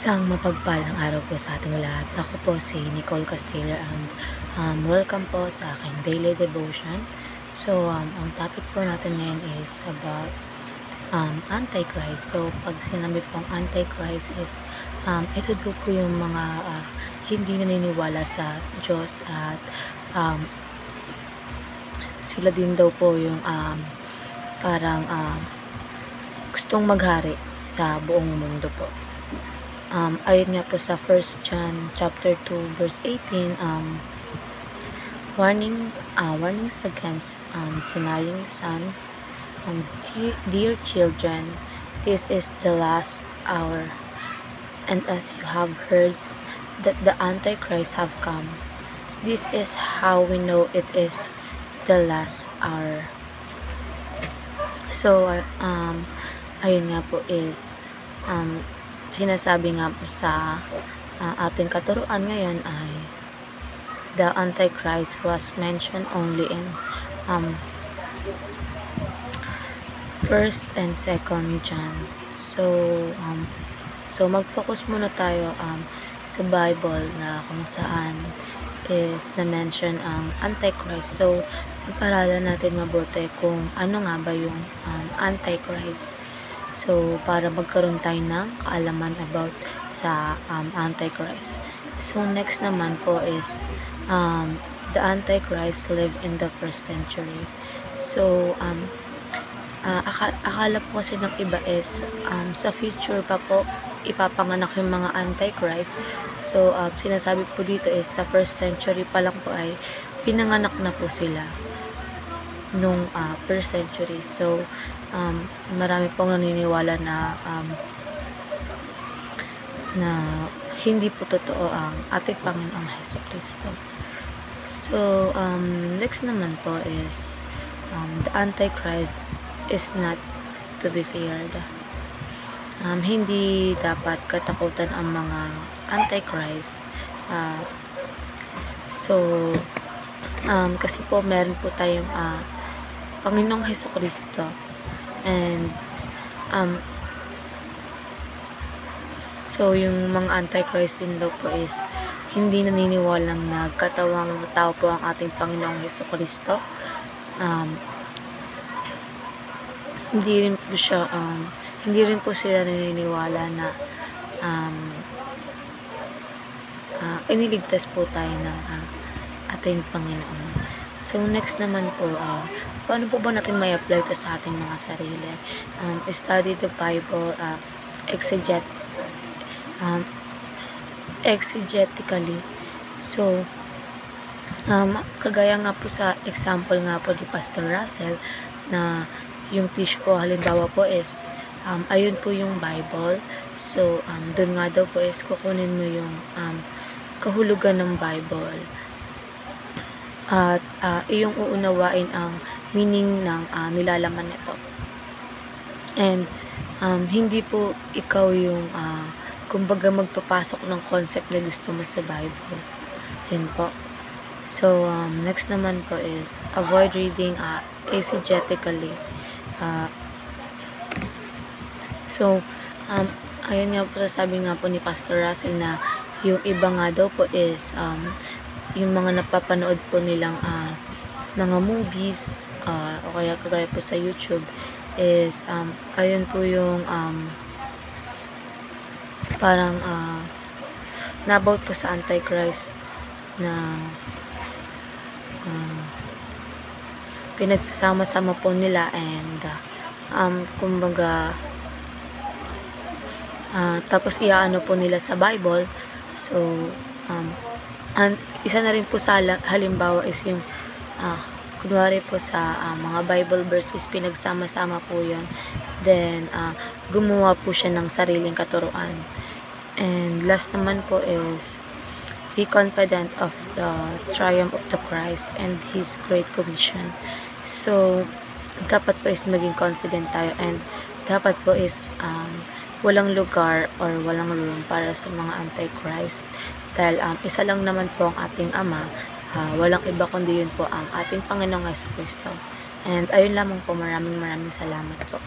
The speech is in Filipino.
Isang mapagpalang araw po sa ating lahat. Ako po si Nicole Castillo and welcome po sa aking daily devotion. So, ang topic po natin ngayon is about Antichrist. So, pag sinabi pong Antichrist is ito daw po yung mga hindi naniniwala sa Diyos at sila din daw po yung parang gustong maghari sa buong mundo po. Ayon nga po sa 1 John chapter 2 verse 18, warnings against denying the Son. Dear children, this is the last hour, and as you have heard that the Antichrist have come, this is how we know it is the last hour. So, ayun nga po is sinasabi nga po sa ating katuruan ngayon ay the Antichrist was mentioned only in 1st and 2nd John. So mag-focus muna tayo sa Bible na kung saan is na-mention ang Antichrist. So pag-aralan natin mabuti kung ano nga ba yung Antichrist. So, para magkaroon tayo ng kaalaman about sa Antichrist. So, next naman po is the Antichrist lived in the 1st century. So, akala po kasi ng iba is sa future pa po ipapanganak yung mga Antichrist. So, sinasabi po dito is sa 1st century pa lang po ay pinanganak na po sila nung 1st century. So, marami pong naniniwala na hindi po totoo ang ating Panginoong Jesucristo. So, next naman po is the Antichrist is not to be feared. Hindi dapat katakutan ang mga Antichrist. Kasi po meron po tayong Panginoong Jesucristo. And so yung mga Antichrist din daw po is hindi naniniwalang nagkatawang tao po ang ating Panginoong Jesucristo. Hindi rin po sila naniniwala na iniligtas po tayo ng ating Panginoon. So, next naman po, paano po ba natin may apply ito sa ating mga sarili? Study the Bible exegetically. So, kagaya nga po sa example nga po ni Pastor Russell, na yung tissue po, halimbawa po is, ayun po yung Bible. So, dun nga daw po is kukunin mo yung kahulugan ng Bible. At iyong uunawain ang meaning ng nilalaman nito. And hindi po ikaw yung kumbaga magpapasok ng concept na gusto mo sa Bible. Yun po. So, next naman po is avoid reading exegetically. So, ayun nga po, sasabi nga po ni Pastor Russell na yung iba nga daw po is yung mga napapanood po nilang mga movies o kaya kagaya po sa YouTube is ayun po yung parang na-about po sa Antichrist na pinagsasama-sama po nila and kumbaga tapos iaano po nila sa Bible. So isa na rin po sa halimbawa is yung kunwari po sa mga Bible verses, pinagsama-sama po yun. Then gumawa po siya ng sariling katuruan. And last naman po is be confident of the triumph of the Christ and His Great Commission. So dapat po is maging confident tayo, and dapat po is walang lugar or walang room para sa mga Antichrist. Dahil isa lang naman po ang ating Ama, walang iba kundi yun po ang ating Panginoong Jesucristo. And ayun lamang po, maraming salamat po.